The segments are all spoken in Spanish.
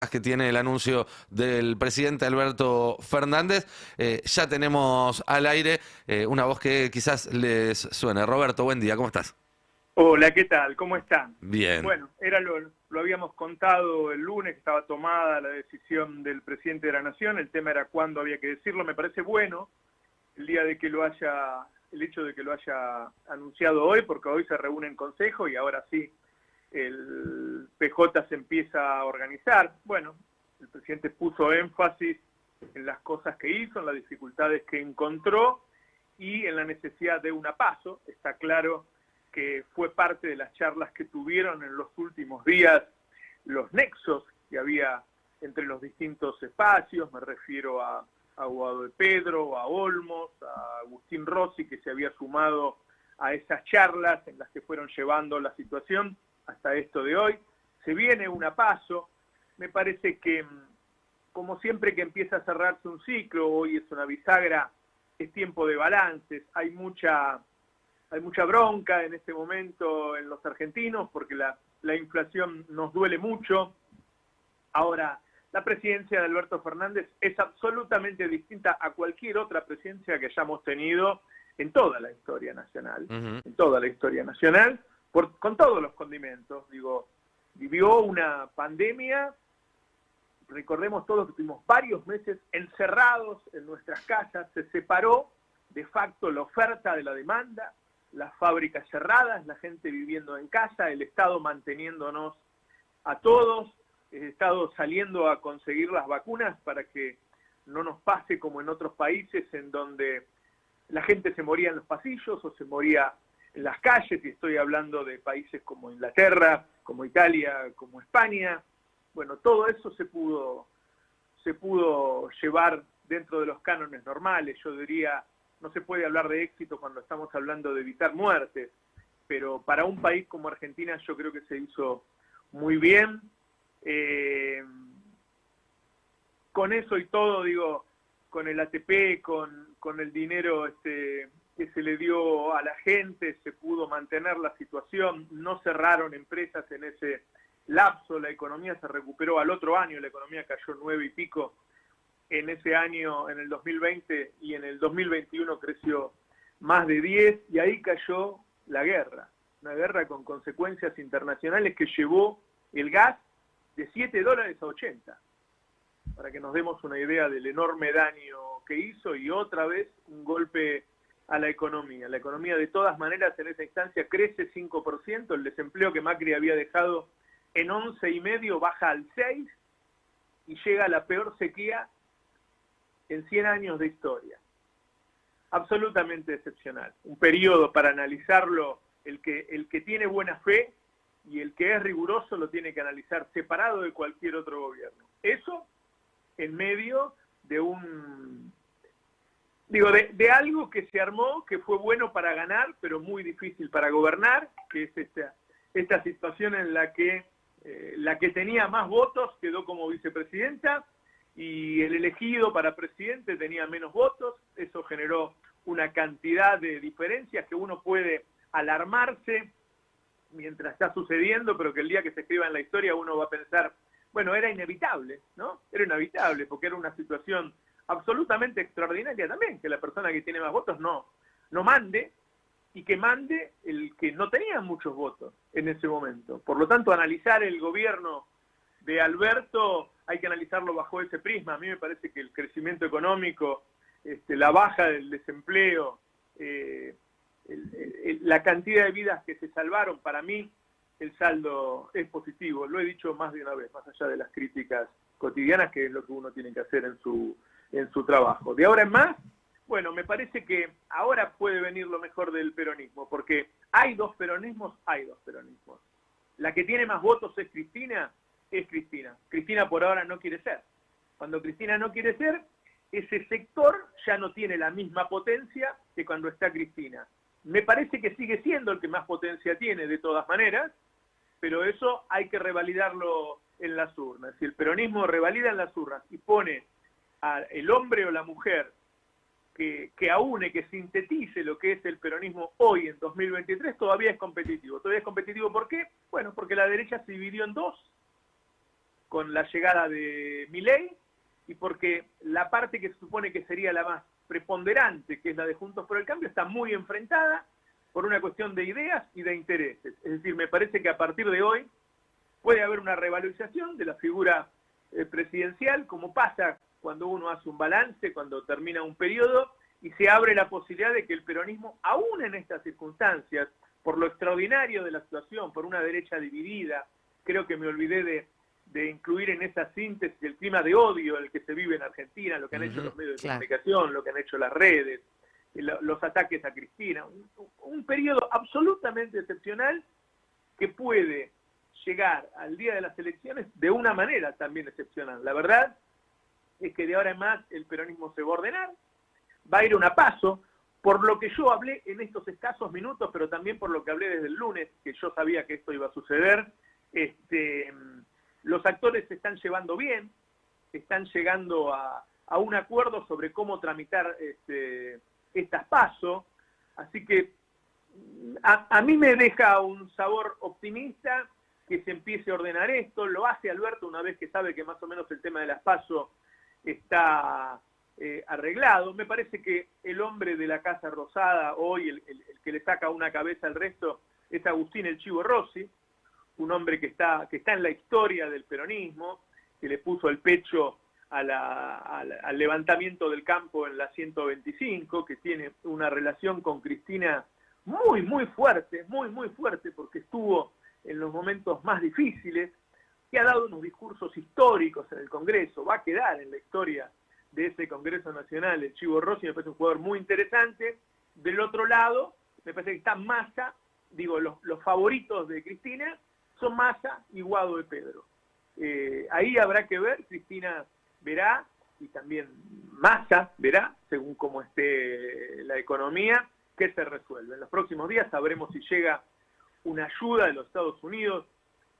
expectativas que tiene el anuncio del presidente Alberto Fernández. Ya tenemos al aire una voz que quizás les suene. Roberto, buen día, ¿cómo estás? Hola, ¿qué tal? ¿Cómo están? Bien. Bueno, lo habíamos contado el lunes, estaba tomada la decisión del presidente de la Nación, el tema era cuándo había que decirlo. Me parece bueno el hecho de que lo haya anunciado hoy, porque hoy se reúne en consejo y ahora sí el PJ se empieza a organizar. Bueno, el presidente puso énfasis en las cosas que hizo, en las dificultades que encontró y en la necesidad de una PASO. Está claro que fue parte de las charlas que tuvieron en los últimos días, los nexos que había entre los distintos espacios. Me refiero a Guado de Pedro, a Olmos, a Agustín Rossi, que se había sumado a esas charlas en las que fueron llevando la situación hasta esto de hoy. Se viene una PASO. Me parece que, como siempre que empieza a cerrarse un ciclo, hoy es una bisagra, es tiempo de balances. Hay mucha bronca en este momento en los argentinos porque la inflación nos duele mucho. Ahora, la presidencia de Alberto Fernández es absolutamente distinta a cualquier otra presidencia que hayamos tenido en toda la historia nacional. En toda la historia nacional, con todos los condimentos. Digo, vivió una pandemia. Recordemos todos que tuvimos varios meses encerrados en nuestras casas. Se separó de facto la oferta de la demanda, las fábricas cerradas, la gente viviendo en casa, el Estado manteniéndonos a todos, el Estado saliendo a conseguir las vacunas para que no nos pase como en otros países en donde la gente se moría en los pasillos o se moría en las calles, y estoy hablando de países como Inglaterra, como Italia, como España. Bueno, todo eso se pudo llevar dentro de los cánones normales. Yo diría, no se puede hablar de éxito cuando estamos hablando de evitar muertes, pero para un país como Argentina yo creo que se hizo muy bien. Con eso y todo, digo, con el ATP, con el dinero que se le dio a la gente, se pudo mantener la situación, no cerraron empresas en ese lapso, la economía se recuperó al otro año, la economía cayó 9 y pico en ese año, en el 2020, y en el 2021 creció más de 10, y ahí cayó la guerra, una guerra con consecuencias internacionales que llevó el gas de $7 a 80, para que nos demos una idea del enorme daño que hizo, y otra vez un golpe a la economía. La economía de todas maneras en esa instancia crece 5%, el desempleo que Macri había dejado en 11,5 baja al 6 y llega a la peor sequía en 100 años de historia. Absolutamente excepcional. Un periodo para analizarlo, el que tiene buena fe y el que es riguroso lo tiene que analizar separado de cualquier otro gobierno. Eso en medio de de algo que se armó, que fue bueno para ganar, pero muy difícil para gobernar, que es esta situación en la que tenía más votos quedó como vicepresidenta y el elegido para presidente tenía menos votos. Eso generó una cantidad de diferencias que uno puede alarmarse mientras está sucediendo, pero que el día que se escriba en la historia uno va a pensar, bueno, era inevitable, ¿no? Era inevitable porque era una situación absolutamente extraordinaria también, que la persona que tiene más votos no mande, y que mande el que no tenía muchos votos en ese momento. Por lo tanto, analizar el gobierno de Alberto hay que analizarlo bajo ese prisma. A mí me parece que el crecimiento económico, la baja del desempleo, la cantidad de vidas que se salvaron, para mí el saldo es positivo. Lo he dicho más de una vez, más allá de las críticas cotidianas, que es lo que uno tiene que hacer en su trabajo. De ahora en más, bueno, me parece que ahora puede venir lo mejor del peronismo, porque hay dos peronismos. La que tiene más votos es Cristina. Cristina por ahora no quiere ser. Cuando Cristina no quiere ser, ese sector ya no tiene la misma potencia que cuando está Cristina. Me parece que sigue siendo el que más potencia tiene de todas maneras, pero eso hay que revalidarlo en las urnas. Si el peronismo revalida en las urnas y pone al hombre o la mujer que aúne, que sintetice lo que es el peronismo hoy en 2023, todavía es competitivo. ¿Todavía es competitivo por qué? Bueno, porque la derecha se dividió en dos. con la llegada de Milei y porque la parte que se supone que sería la más preponderante, que es la de Juntos por el Cambio, está muy enfrentada por una cuestión de ideas y de intereses. Es decir, me parece que a partir de hoy puede haber una revalorización de la figura presidencial, como pasa cuando uno hace un balance, cuando termina un periodo, y se abre la posibilidad de que el peronismo, aún en estas circunstancias, por lo extraordinario de la situación, por una derecha dividida, creo que me olvidé de incluir en esa síntesis el clima de odio en el que se vive en Argentina, lo que han hecho los medios de comunicación, lo que han hecho las redes, los ataques a Cristina, un periodo absolutamente excepcional que puede llegar al día de las elecciones de una manera también excepcional. La verdad es que de ahora en más el peronismo se va a ordenar, va a ir una paso, por lo que yo hablé en estos escasos minutos, pero también por lo que hablé desde el lunes, que yo sabía que esto iba a suceder. Los actores se están llevando bien, están llegando a un acuerdo sobre cómo tramitar estas pasos, así que a mí me deja un sabor optimista que se empiece a ordenar esto. Lo hace Alberto una vez que sabe que más o menos el tema de las PASO está arreglado. Me parece que el hombre de la Casa Rosada hoy, el que le saca una cabeza al resto, es Agustín El Chivo Rossi, un hombre que está en la historia del peronismo, que le puso el pecho al levantamiento del campo en la 125, que tiene una relación con Cristina muy, muy fuerte, porque estuvo en los momentos más difíciles, que ha dado unos discursos históricos en el Congreso, va a quedar en la historia de ese Congreso Nacional. El Chivo Rossi me parece un jugador muy interesante. Del otro lado, me parece que está Massa, digo, los favoritos de Cristina son Massa y Guado de Pedro. Ahí habrá que ver, Cristina verá, y también Massa verá, según cómo esté la economía, qué se resuelve. En los próximos días sabremos si llega una ayuda de los Estados Unidos.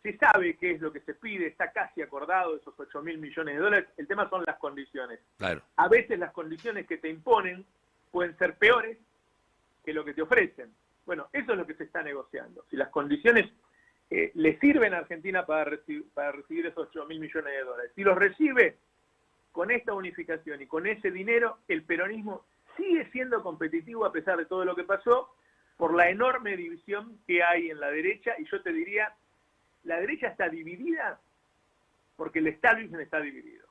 Se sabe qué es lo que se pide, está casi acordado esos 8.000 millones de dólares. El tema son las condiciones. Claro. A veces las condiciones que te imponen pueden ser peores que lo que te ofrecen. Bueno, eso es lo que se está negociando. Si las condiciones le sirven a Argentina para recibir esos 8.000 millones de dólares, si los recibe con esta unificación y con ese dinero, el peronismo sigue siendo competitivo a pesar de todo lo que pasó, por la enorme división que hay en la derecha, y yo te diría, la derecha está dividida porque el establishment está dividido.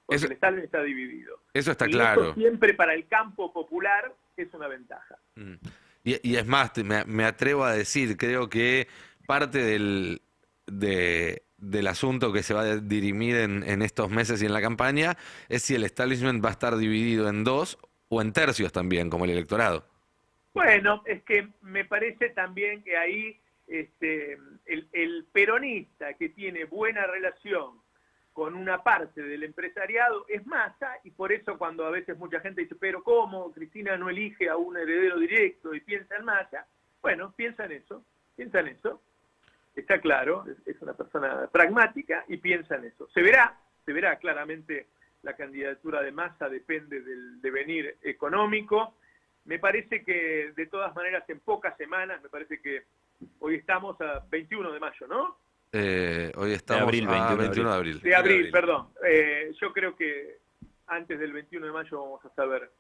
Porque el establishment está dividido. Eso está y claro. Eso siempre para el campo popular es una ventaja. Y es más, me atrevo a decir, creo que parte del asunto que se va a dirimir en estos meses y en la campaña es si el establishment va a estar dividido en dos o en tercios también, como el electorado. Bueno, es que me parece también que ahí el peronista que tiene buena relación con una parte del empresariado es Massa, y por eso cuando a veces mucha gente dice, pero ¿cómo Cristina no elige a un heredero directo y piensa en Massa? Bueno, piensa en eso, está claro, es una persona pragmática y piensa en eso. Se verá claramente. La candidatura de Massa depende del devenir económico. Me parece que de todas maneras en pocas semanas, me parece que hoy estamos a 21 de mayo, ¿no? Hoy estamos a 21 de abril. De abril, perdón. Yo creo que antes del 21 de mayo vamos a saber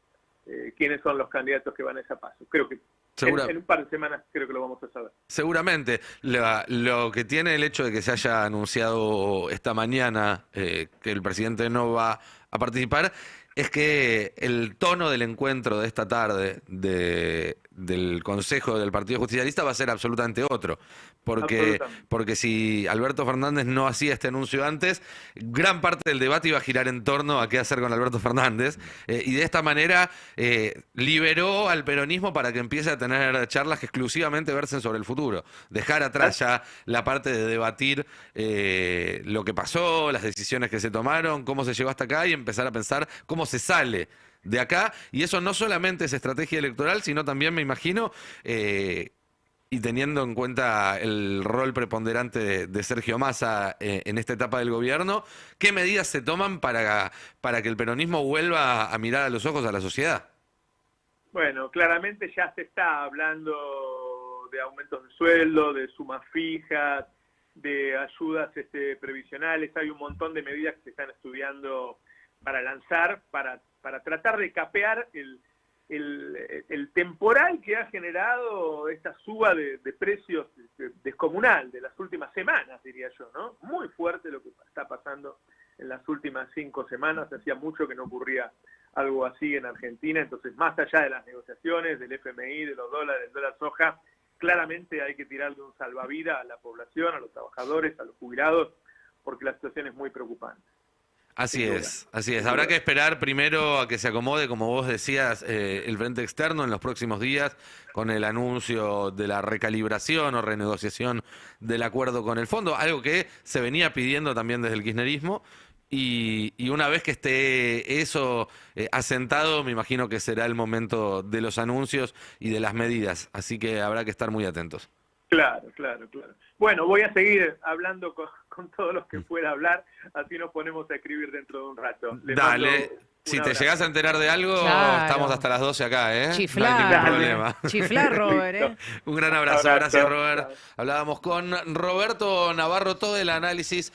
quiénes son los candidatos que van a esa paso. Creo que en un par de semanas creo que lo vamos a saber. Seguramente. Lo que tiene el hecho de que se haya anunciado esta mañana que el presidente no va a participar es que el tono del encuentro de esta tarde del Consejo del Partido Justicialista va a ser absolutamente otro. Porque si Alberto Fernández no hacía este anuncio antes, gran parte del debate iba a girar en torno a qué hacer con Alberto Fernández. Y de esta manera liberó al peronismo para que empiece a tener charlas que exclusivamente versen sobre el futuro. Dejar atrás ya la parte de debatir lo que pasó, las decisiones que se tomaron, cómo se llegó hasta acá, y empezar a pensar cómo se sale de acá. Y eso no solamente es estrategia electoral, sino también, me imagino, y teniendo en cuenta el rol preponderante de Sergio Massa en esta etapa del gobierno, ¿qué medidas se toman para que el peronismo vuelva a mirar a los ojos a la sociedad? Bueno, claramente ya se está hablando de aumentos de sueldo, de sumas fijas, de ayudas previsionales. Hay un montón de medidas que se están estudiando para lanzar, para tratar de capear el temporal que ha generado esta suba de precios descomunal de las últimas semanas, diría yo, ¿no? Muy fuerte lo que está pasando en las últimas 5 semanas. Hacía mucho que no ocurría algo así en Argentina. Entonces, más allá de las negociaciones, del FMI, de los dólares, del dólar soja, claramente hay que tirarle un salvavidas a la población, a los trabajadores, a los jubilados, porque la situación es muy preocupante. Así es, así es. Habrá que esperar primero a que se acomode, como vos decías, el frente externo en los próximos días, con el anuncio de la recalibración o renegociación del acuerdo con el fondo, algo que se venía pidiendo también desde el kirchnerismo. Y una vez que esté eso asentado, me imagino que será el momento de los anuncios y de las medidas. Así que habrá que estar muy atentos. Claro. Bueno, voy a seguir hablando con todos los que pueda hablar, así nos ponemos a escribir dentro de un rato. Dale, si te llegás a enterar de algo, Claro. estamos hasta las 12 acá, ¿eh? Chiflar. No hay ningún problema. Chiflar, Robert, ¿eh? Un gran abrazo, Abrazo. gracias Robert. Hablábamos con Roberto Navarro, todo el análisis